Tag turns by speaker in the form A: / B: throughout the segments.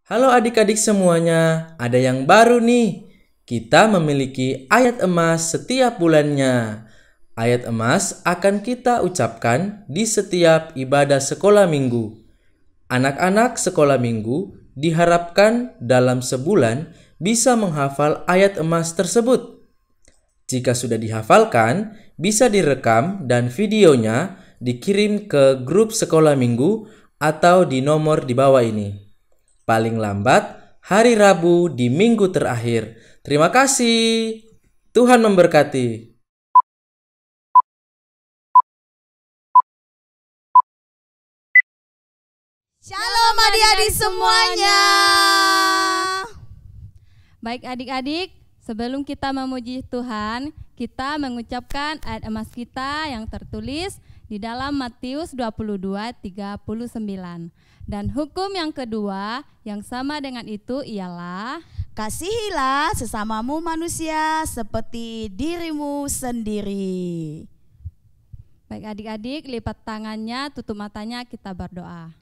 A: Halo adik-adik semuanya, ada yang baru nih. Kita memiliki ayat emas setiap bulannya. Ayat emas akan kita ucapkan di setiap ibadah sekolah minggu. Anak-anak sekolah minggu diharapkan dalam sebulan bisa menghafal ayat emas tersebut. Jika sudah dihafalkan, bisa direkam dan videonya dikirim ke grup sekolah minggu atau di nomor di bawah ini. Paling lambat hari Rabu di minggu terakhir. Terima kasih. Tuhan memberkati.
B: Shalom adik-adik semuanya.
C: Baik adik-adik, sebelum kita memuji Tuhan, kita mengucapkan ayat emas kita yang tertulis di dalam Matius 22:39. Dan hukum yang kedua yang sama dengan itu ialah
B: Kasihilah sesamamu manusia seperti dirimu sendiri.
C: Baik adik-adik, lipat tangannya, tutup matanya, kita berdoa.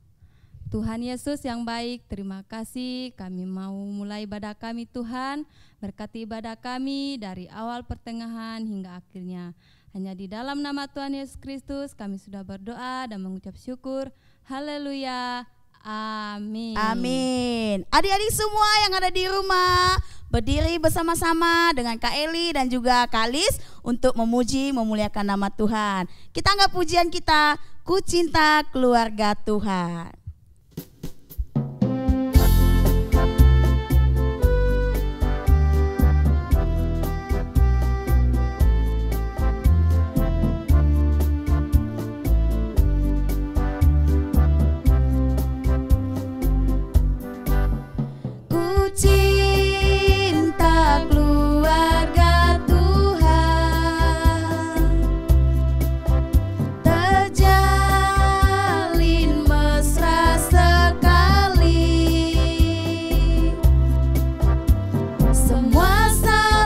C: Tuhan Yesus yang baik, terima kasih kami mau mulai ibadah kami Tuhan. Berkati ibadah kami dari awal pertengahan hingga akhirnya. Hanya di dalam nama Tuhan Yesus Kristus kami sudah berdoa dan mengucap syukur. Haleluya. Amin.
B: Amin. Adik-adik semua yang ada di rumah, berdiri bersama-sama dengan Kak Eli dan juga Kak Lis untuk memuji, memuliakan nama Tuhan. Kita anggap pujian kita, Ku Cinta Keluarga Tuhan.
D: Cinta keluarga Tuhan terjalin mesra sekali, semua saling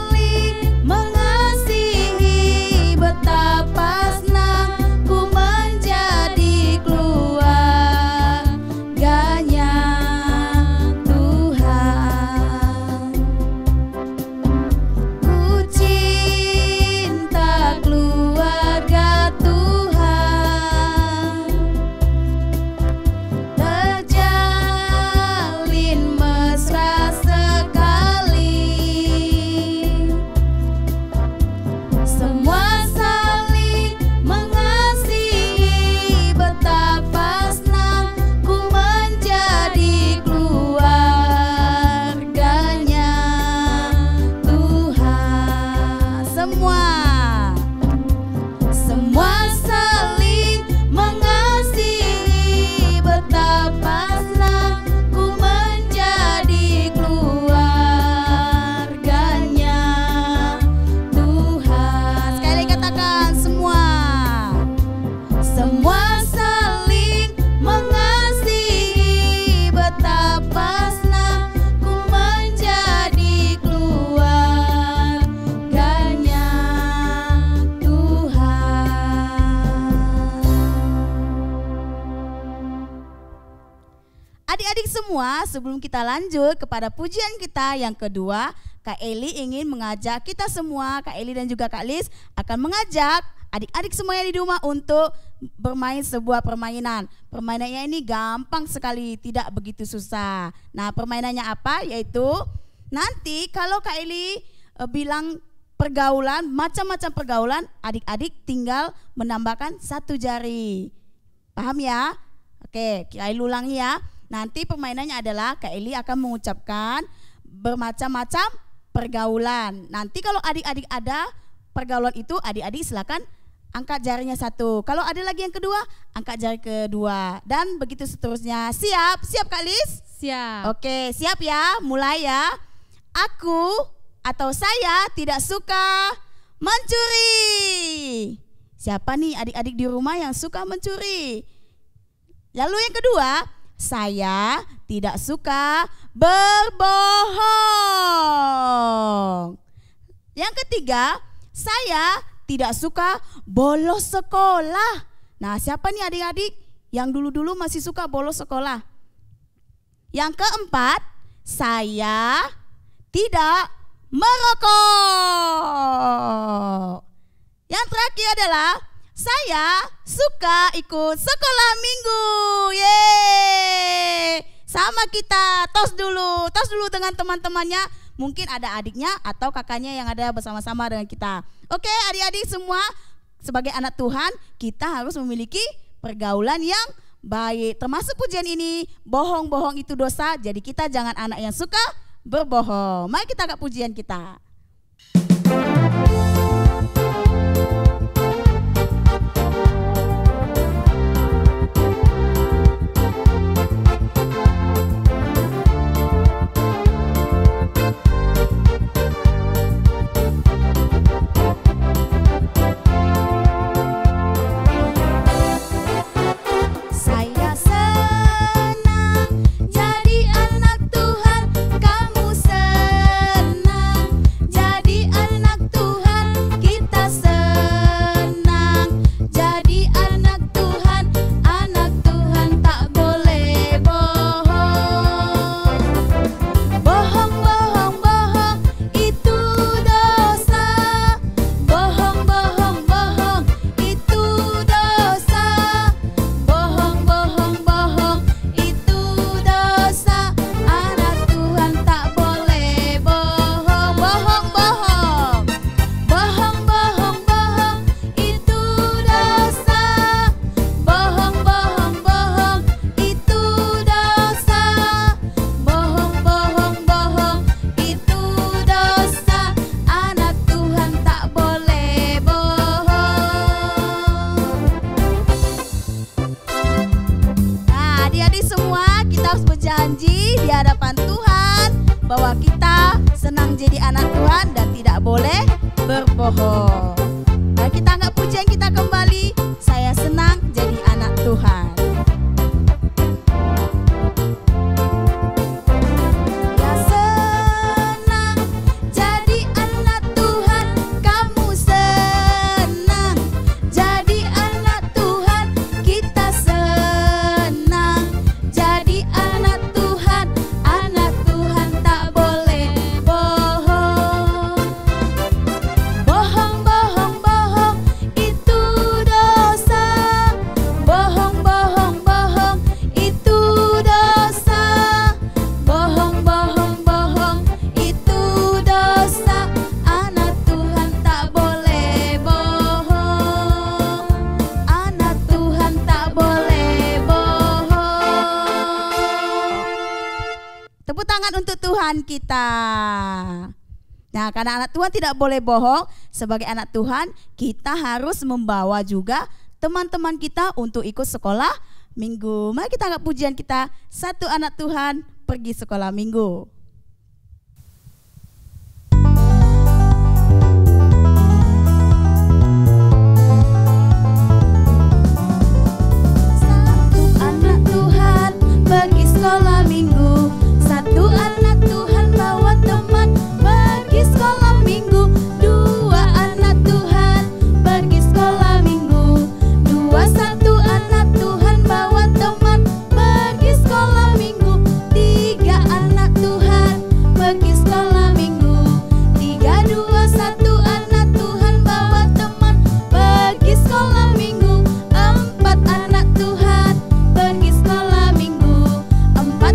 D: mengasihi, betapa senang ku menjadi keluarganya.
B: Adik-adik semua, sebelum kita lanjut kepada pujian kita yang kedua, Kak Eli ingin mengajak kita semua, Kak Eli dan juga Kak Lis akan mengajak adik-adik semuanya di rumah untuk bermain sebuah permainan. Permainannya ini gampang sekali, tidak begitu susah. Nah, permainannya apa? Yaitu nanti kalau Kak Eli bilang pergaulan, macam-macam pergaulan, adik-adik tinggal menambahkan satu jari. Paham ya? Oke, Kak Eli ulangi ya. Nanti permainannya adalah Kak Eli akan mengucapkan bermacam-macam pergaulan. Nanti kalau adik-adik ada pergaulan itu, adik-adik silakan angkat jarinya satu. Kalau ada lagi yang kedua, angkat jari kedua. Dan begitu seterusnya. Siap? Siap Kak Lis?
C: Siap.
B: Oke, siap ya. Mulai ya. Aku atau saya tidak suka mencuri. Siapa nih adik-adik di rumah yang suka mencuri? Lalu yang kedua, saya tidak suka berbohong. Yang ketiga, saya tidak suka bolos sekolah. Nah, siapa nih adik-adik yang dulu-dulu masih suka bolos sekolah? Yang keempat, saya tidak merokok. Yang terakhir adalah saya suka ikut sekolah minggu. Yeay. Sama kita, tos dulu dengan teman-temannya. Mungkin ada adiknya atau kakaknya yang ada bersama-sama dengan kita. Oke, adik-adik semua, sebagai anak Tuhan, kita harus memiliki pergaulan yang baik. Termasuk pujian ini, bohong-bohong itu dosa. Jadi kita jangan anak yang suka berbohong. Mari kita angkat pujian kita.
D: Saya senang jadi anak Tuhan, kamu senang jadi anak Tuhan, kita senang jadi anak Tuhan tak boleh bohong. Bohong, bohong, bohong, itu dosa. Bohong, bohong, bohong, itu dosa. Bohong, bohong, bohong, itu dosa. Anak Tuhan tak boleh bohong. Bohong, bohong. Bohong, bohong, bohong, itu dosa. Bohong, bohong, bohong, itu dosa. Bohong, bohong, bohong, itu dosa. Anak Tuhan tak boleh bohong.
B: Nah, adik-adik semua, kita harus berjanji di hadapan Tuhan bahwa kita senang jadi anak Tuhan dan tidak boleh berbohong. Mari kita angkat pujian kita kembali. Saya senang jadi anak Tuhan.
D: Ya senang jadi anak Tuhan, kamu senang jadi anak Tuhan, kita senang jadi anak Tuhan tak boleh bohong. Bohong, bohong, bohong, itu dosa. Bohong, bohong, bohong, itu dosa. Bohong, bohong, bohong, itu dosa. Anak Tuhan tak boleh bohong. Anak Tuhan tak boleh bohong.
B: Tepuk tangan untuk Tuhan kita. Nah, karena anak Tuhan tidak boleh bohong, sebagai anak Tuhan kita harus membawa juga teman-teman kita untuk ikut sekolah minggu. Mari kita angkat pujian kita, satu anak Tuhan pergi sekolah minggu.
D: Satu anak Tuhan pergi sekolah minggu. Satu anak Tuhan bawa teman pergi sekolah minggu. Dua anak Tuhan pergi sekolah minggu. Dua, satu anak Tuhan bawa teman pergi sekolah minggu. Tiga anak Tuhan pergi sekolah minggu. Tiga, dua, satu anak Tuhan bawa teman pergi sekolah minggu. Empat anak Tuhan pergi sekolah minggu. Empat,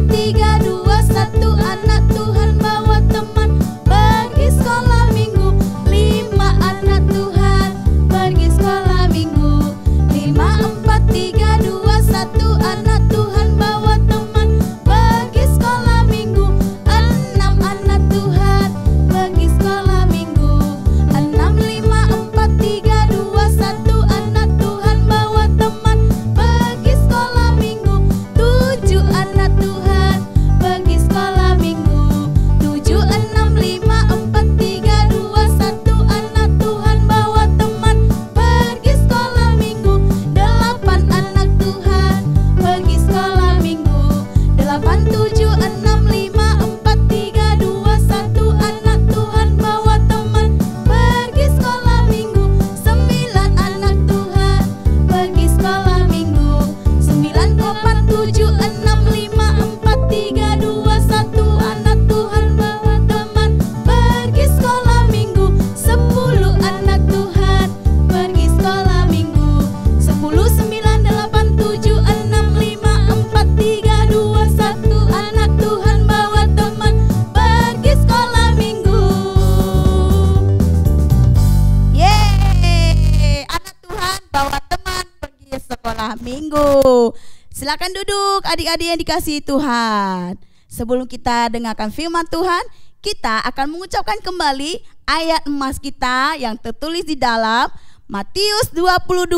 B: minggu. Silakan duduk adik-adik yang dikasihi Tuhan. Sebelum kita dengarkan firman Tuhan, kita akan mengucapkan kembali ayat emas kita yang tertulis di dalam Matius 22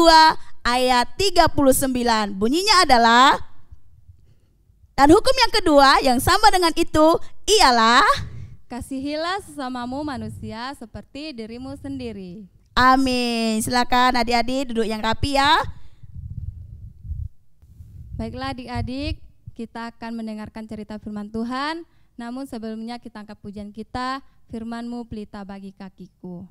B: ayat 39. Bunyinya adalah, dan hukum yang kedua yang sama dengan itu ialah,
C: kasihilah sesamamu manusia seperti dirimu sendiri.
B: amin. Silakan adik-adik duduk yang rapi ya.
C: Baiklah adik-adik, kita akan mendengarkan cerita firman Tuhan. Namun sebelumnya kita angkat pujian kita, firman-Mu pelita bagi kakiku.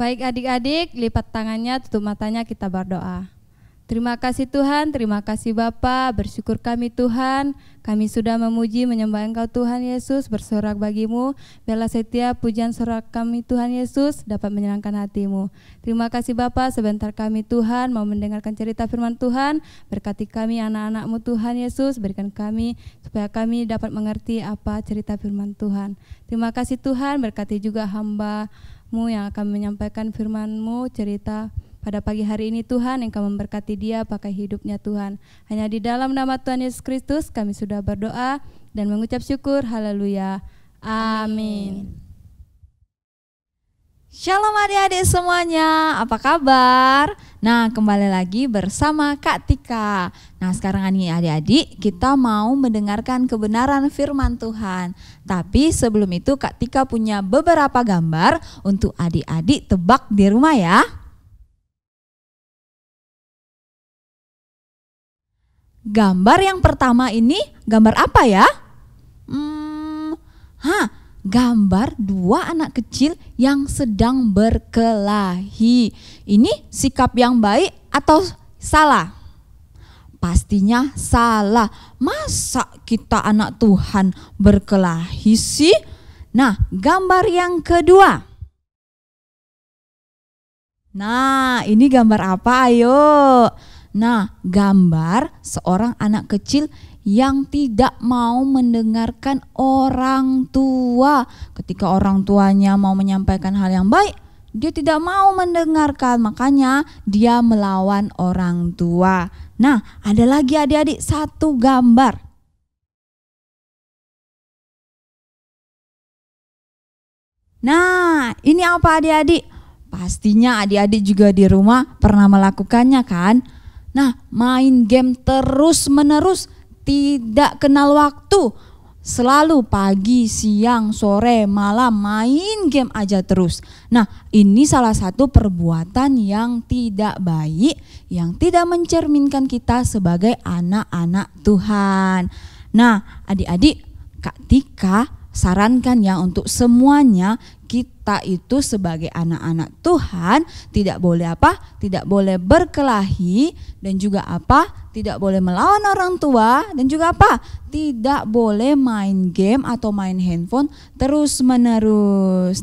C: Baik adik-adik, lipat tangannya, tutup matanya, kita berdoa. Terima kasih Tuhan, terima kasih Bapa, bersyukur kami Tuhan, kami sudah memuji menyembah Engkau Tuhan Yesus, bersorak bagimu, biarlah setiap pujian sorak kami Tuhan Yesus dapat menyenangkan hatimu. Terima kasih Bapa, sebentar kami Tuhan mau mendengarkan cerita firman Tuhan, berkati kami anak-anak-Mu Tuhan Yesus, berikan kami supaya kami dapat mengerti apa cerita firman Tuhan. Terima kasih Tuhan, berkati juga hamba-Mu yang akan menyampaikan firman-Mu cerita pada pagi hari ini Tuhan, Engkau memberkati dia pakai hidupnya Tuhan. Hanya di dalam nama Tuhan Yesus Kristus kami sudah berdoa dan mengucap syukur. Haleluya. Amin.
D: Shalom adik-adik semuanya, apa kabar? Nah, kembali lagi bersama Kak Tika. Nah, sekarang ini adik-adik kita mau mendengarkan kebenaran firman Tuhan. Tapi sebelum itu Kak Tika punya beberapa gambar untuk adik-adik tebak di rumah ya. Gambar yang pertama ini gambar apa ya? gambar dua anak kecil yang sedang berkelahi. Ini sikap yang baik atau salah? Pastinya salah. Masa kita anak Tuhan berkelahi sih? Nah, gambar yang kedua. Nah, ini gambar apa? Ayo. Nah, gambar seorang anak kecil yang tidak mau mendengarkan orang tua. Ketika orang tuanya mau menyampaikan hal yang baik, dia tidak mau mendengarkan, makanya dia melawan orang tua. Nah, ada lagi adik-adik satu gambar. Nah, ini apa adik-adik? Pastinya adik-adik juga di rumah pernah melakukannya kan? Nah, main game terus-menerus, tidak kenal waktu. Selalu pagi, siang, sore, malam main game aja terus. Nah, ini salah satu perbuatan yang tidak baik, yang tidak mencerminkan kita sebagai anak-anak Tuhan. Nah, adik-adik, Kak Tika sarankan ya untuk semuanya, kita itu sebagai anak-anak Tuhan tidak boleh apa? Tidak boleh berkelahi, dan juga apa? Tidak boleh melawan orang tua, dan juga apa? Tidak boleh main game atau main handphone terus-menerus.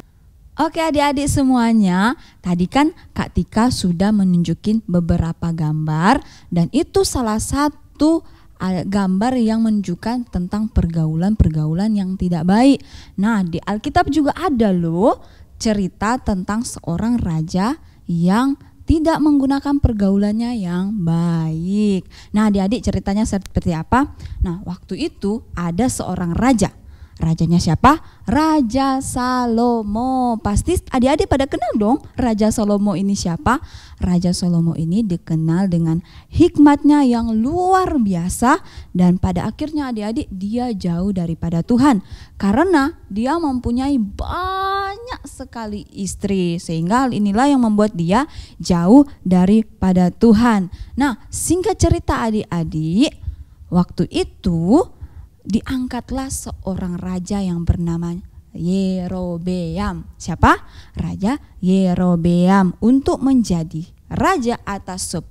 D: Oke adik-adik semuanya, tadi kan Kak Tika sudah menunjukin beberapa gambar, dan itu salah satu gambar yang menunjukkan tentang pergaulan-pergaulan yang tidak baik. Nah, di Alkitab juga ada loh cerita tentang seorang raja yang tidak menggunakan pergaulannya yang baik. Nah, adik-adik ceritanya seperti apa? Nah, waktu itu ada seorang raja. Rajanya siapa? Raja Salomo. Pasti adik-adik pada kenal dong Raja Salomo ini siapa? Raja Salomo ini dikenal dengan hikmatnya yang luar biasa, dan pada akhirnya adik-adik dia jauh daripada Tuhan karena dia mempunyai banyak sekali istri, sehingga hal inilah yang membuat dia jauh daripada Tuhan. Nah, singkat cerita adik-adik, waktu itu diangkatlah seorang raja yang bernama Yerobeam. Siapa? Raja Yerobeam untuk menjadi raja atas 10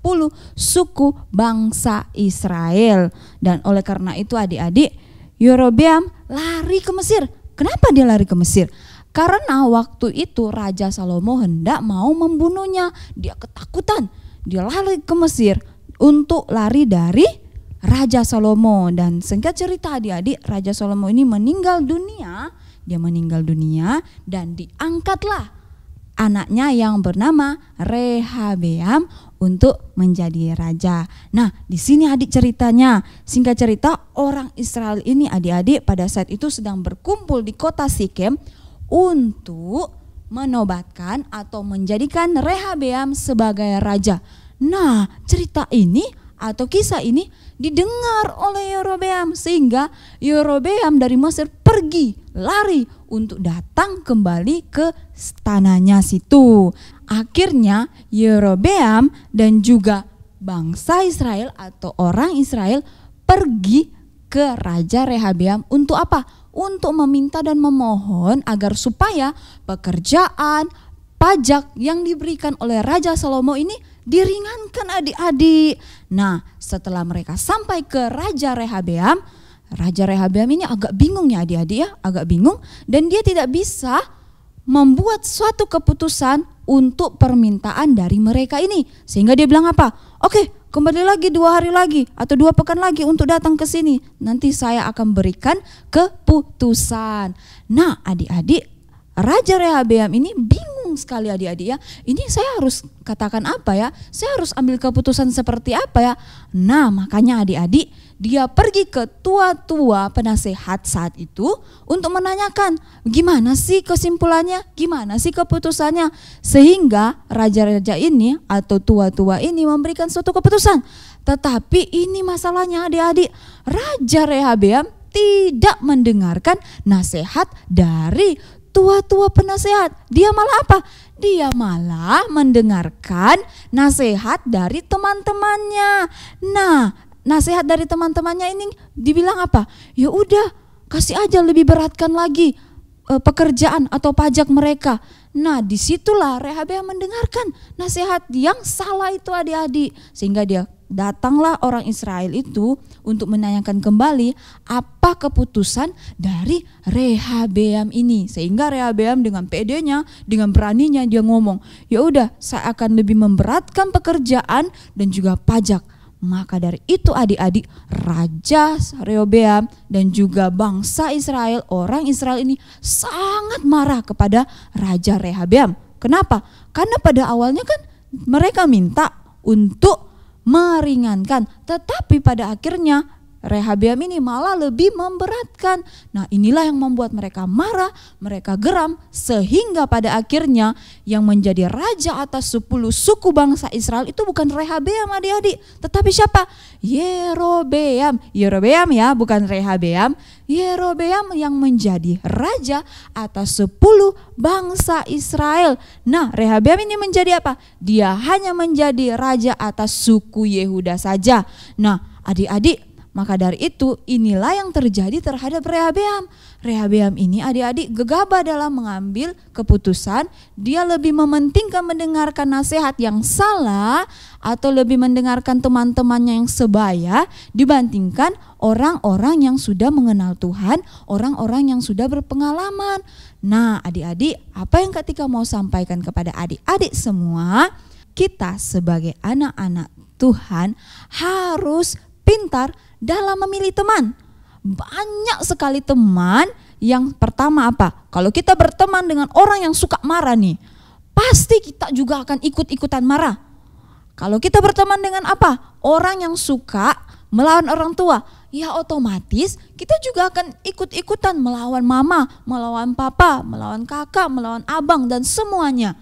D: suku bangsa Israel. Dan oleh karena itu adik-adik, Yerobeam lari ke Mesir. Kenapa dia lari ke Mesir? Karena waktu itu Raja Salomo hendak mau membunuhnya. Dia ketakutan. Dia lari ke Mesir untuk lari dari Raja Salomo. Dan singkat cerita adik-adik, Raja Salomo ini meninggal dunia. Dia meninggal dunia dan diangkatlah anaknya yang bernama Rehabeam untuk menjadi raja. Nah, di sini adik ceritanya, singkat cerita, orang Israel ini adik-adik pada saat itu sedang berkumpul di kota Sikem untuk menobatkan atau menjadikan Rehabeam sebagai raja. Nah, cerita ini atau kisah ini didengar oleh Yerobeam, sehingga Yerobeam dari Mesir pergi lari untuk datang kembali ke tanahnya situ. Akhirnya Yerobeam dan juga bangsa Israel atau orang Israel pergi ke Raja Rehabeam untuk apa? Untuk meminta dan memohon agar supaya pekerjaan pajak yang diberikan oleh Raja Salomo ini diringankan adik-adik. Nah, setelah mereka sampai ke Raja Rehabeam ini agak bingung ya adik-adik ya, agak bingung, dan dia tidak bisa membuat suatu keputusan untuk permintaan dari mereka ini. Sehingga dia bilang apa? Oke, kembali lagi 2 hari lagi atau 2 pekan lagi untuk datang ke sini. Nanti saya akan berikan keputusan. Nah, adik-adik, Raja Rehabeam ini bingung sekali adik-adik ya. Ini saya harus katakan apa ya? Saya harus ambil keputusan seperti apa ya? Nah, makanya adik-adik dia pergi ke tua-tua penasehat saat itu untuk menanyakan gimana sih kesimpulannya, gimana sih keputusannya. Sehingga raja-raja ini atau tua-tua ini memberikan suatu keputusan. Tetapi ini masalahnya adik-adik, Raja Rehabeam tidak mendengarkan nasihat dari tua-tua penasehat. Dia malah apa? Dia malah mendengarkan nasihat dari teman-temannya. Nah, nasihat dari teman-temannya ini dibilang apa? Ya udah, kasih aja lebih beratkan lagi
E: pekerjaan atau pajak mereka. Nah, disitulah Rehabeam mendengarkan nasihat yang salah itu adik-adik, sehingga dia datanglah orang Israel itu untuk menanyakan kembali apa keputusan dari Rehabeam ini, sehingga Rehabeam dengan pedenya, dengan beraninya dia ngomong, ya udah saya akan lebih memberatkan pekerjaan dan juga pajak. Maka dari itu adik-adik, Raja Rehabeam dan juga bangsa Israel, orang Israel ini sangat marah kepada Raja Rehabeam. Kenapa? Karena pada awalnya kan mereka minta untuk meringankan, tetapi pada akhirnya Rehabeam ini malah lebih memberatkan. Nah, inilah yang membuat mereka marah, mereka geram, sehingga pada akhirnya yang menjadi raja atas 10 suku bangsa Israel itu bukan Rehabeam adik-adik, tetapi siapa? Yerobeam. Yerobeam ya, bukan Rehabeam. Yerobeam yang menjadi raja atas 10 bangsa Israel. Nah, Rehabeam ini menjadi apa? Dia hanya menjadi raja atas suku Yehuda saja. Nah, adik-adik, maka dari itu inilah yang terjadi terhadap Rehabeam. Rehabeam ini adik-adik gegabah dalam mengambil keputusan. Dia lebih mementingkan mendengarkan nasihat yang salah atau lebih mendengarkan teman-temannya yang sebaya dibandingkan orang-orang yang sudah mengenal Tuhan, orang-orang yang sudah berpengalaman. Nah, adik-adik, apa yang ketika mau sampaikan kepada adik-adik semua, kita sebagai anak-anak Tuhan harus pintar dalam memilih teman. Banyak sekali teman. Yang pertama apa? Kalau kita berteman dengan orang yang suka marah nih, pasti kita juga akan ikut-ikutan marah. Kalau kita berteman dengan apa? Orang yang suka melawan orang tua, ya otomatis kita juga akan ikut-ikutan melawan mama, melawan papa, melawan kakak, melawan abang dan semuanya.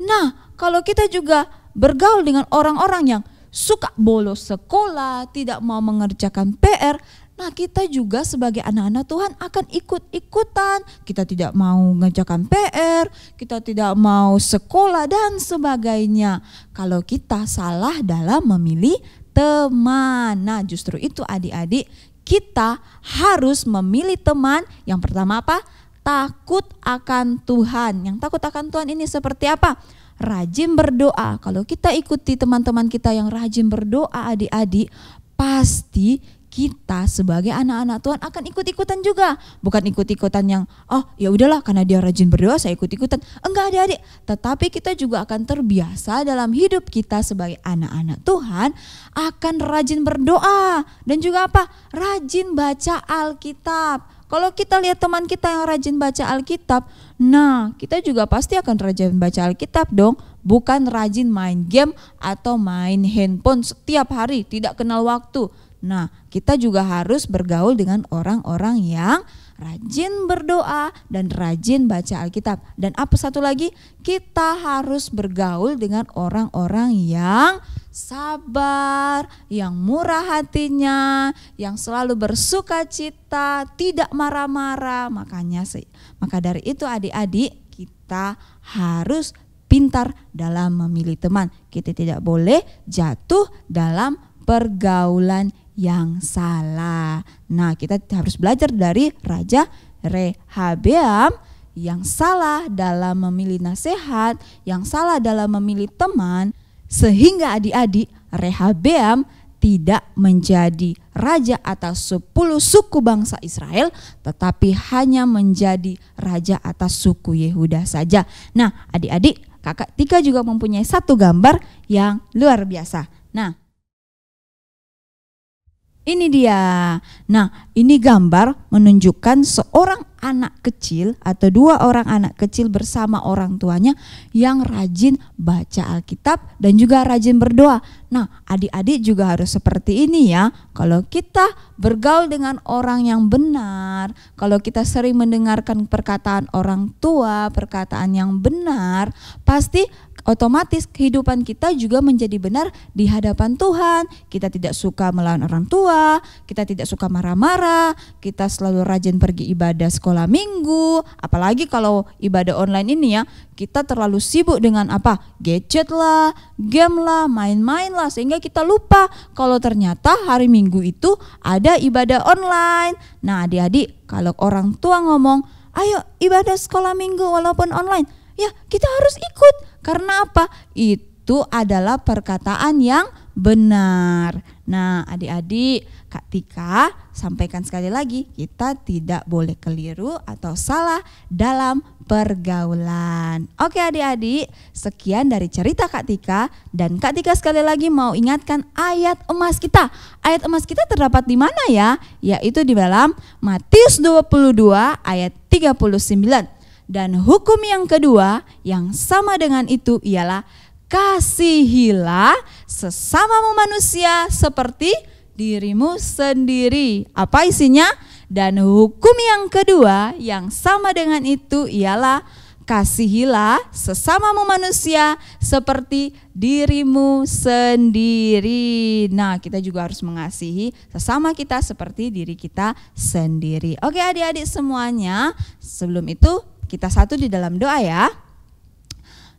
E: Nah, kalau kita juga bergaul dengan orang-orang yang suka bolos sekolah, tidak mau mengerjakan PR, nah kita juga sebagai anak-anak Tuhan akan ikut-ikutan. Kita tidak mau mengerjakan PR, kita tidak mau sekolah dan sebagainya. Kalau kita salah dalam memilih teman. Nah, justru itu adik-adik, kita harus memilih teman. Yang pertama apa? Takut akan Tuhan. Yang takut akan Tuhan ini seperti apa? Rajin berdoa. Kalau kita ikuti teman-teman kita yang rajin berdoa adik-adik, pasti kita sebagai anak-anak Tuhan akan ikut-ikutan juga. Bukan ikut-ikutan yang ya udahlah karena dia rajin berdoa saya ikut-ikutan. Enggak adik-adik, tetapi kita juga akan terbiasa dalam hidup kita sebagai anak-anak Tuhan akan rajin berdoa dan juga apa? Rajin baca Alkitab. Kalau kita lihat teman kita yang rajin baca Alkitab, nah kita juga pasti akan rajin baca Alkitab dong. Bukan rajin main game atau main handphone setiap hari, tidak kenal waktu. Nah, kita juga harus bergaul dengan orang-orang yang rajin berdoa dan rajin baca Alkitab. Dan apa satu lagi? Kita harus bergaul dengan orang-orang yang sabar, yang murah hatinya, yang selalu bersuka cita, tidak marah-marah. Maka dari itu adik-adik, kita harus pintar dalam memilih teman. Kita tidak boleh jatuh dalam pergaulan yang salah. Nah, kita harus belajar dari Raja Rehabeam yang salah dalam memilih nasihat, yang salah dalam memilih teman, sehingga adik-adik Rehabeam tidak menjadi raja atas 10 suku bangsa Israel, tetapi hanya menjadi raja atas suku Yehuda saja. Nah, adik-adik, kakak Tika juga mempunyai satu gambar yang luar biasa. Nah, ini dia. Nah, ini gambar menunjukkan seorang anak kecil atau 2 orang anak kecil bersama orang tuanya yang rajin baca Alkitab dan juga rajin berdoa. Nah, adik-adik juga harus seperti ini ya. Kalau kita bergaul dengan orang yang benar, kalau kita sering mendengarkan perkataan orang tua, perkataan yang benar, pasti otomatis kehidupan kita juga menjadi benar di hadapan Tuhan. Kita tidak suka melawan orang tua, kita tidak suka marah-marah, kita selalu rajin pergi ibadah sekolah minggu. Apalagi kalau ibadah online ini ya, kita terlalu sibuk dengan apa? Gadget lah, game lah, main-main lah, sehingga kita lupa kalau ternyata hari Minggu itu ada ibadah online. Nah, adik-adik, kalau orang tua ngomong, ayo ibadah sekolah minggu walaupun online. Ya, kita harus ikut. Karena apa? Itu adalah perkataan yang benar. Nah, adik-adik, Kak Tika sampaikan sekali lagi, kita tidak boleh keliru atau salah dalam pergaulan. Oke adik-adik, sekian dari cerita Kak Tika, dan Kak Tika sekali lagi mau ingatkan ayat emas kita. Ayat emas kita terdapat di mana ya? Yaitu di dalam Matius 22 ayat 39. Dan hukum yang kedua yang sama dengan itu ialah kasihilah sesamamu manusia seperti dirimu sendiri. Apa isinya? Dan hukum yang kedua yang sama dengan itu ialah kasihilah sesamamu manusia seperti dirimu sendiri. Nah, kita juga harus mengasihi sesama kita seperti diri kita sendiri. Oke adik-adik semuanya, sebelum itu kita satu di dalam doa ya.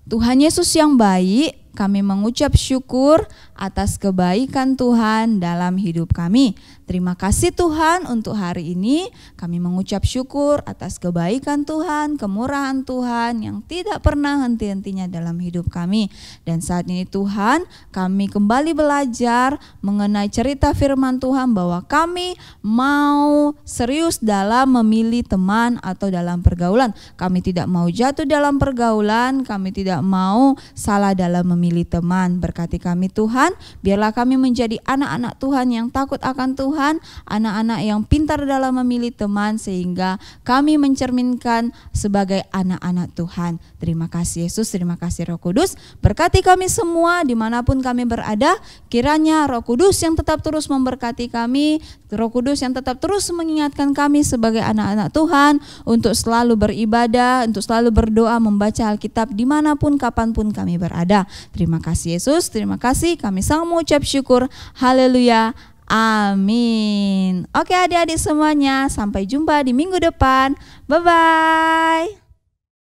E: Tuhan Yesus yang baik, kami mengucap syukur atas kebaikan Tuhan dalam hidup kami. Terima kasih Tuhan untuk hari ini. Kami mengucap syukur atas kebaikan Tuhan, kemurahan Tuhan yang tidak pernah henti-hentinya dalam hidup kami. Dan saat ini Tuhan, kami kembali belajar mengenai cerita firman Tuhan bahwa kami mau serius dalam memilih teman atau dalam pergaulan. Kami tidak mau jatuh dalam pergaulan, kami tidak mau salah dalam memilih teman. Berkati kami Tuhan, biarlah kami menjadi anak-anak Tuhan yang takut akan Tuhan, anak-anak yang pintar dalam memilih teman, sehingga kami mencerminkan sebagai anak-anak Tuhan. Terima kasih Yesus, terima kasih Roh Kudus. Berkati kami semua dimanapun kami berada, kiranya Roh Kudus yang tetap terus memberkati kami, Roh Kudus yang tetap terus mengingatkan kami sebagai anak-anak Tuhan untuk selalu beribadah, untuk selalu berdoa, membaca Alkitab dimanapun kapanpun kami berada. Terima kasih Yesus, terima kasih, kami sangat mengucap syukur. Haleluya, amin. Oke adik-adik semuanya, sampai jumpa di minggu depan. Bye-bye.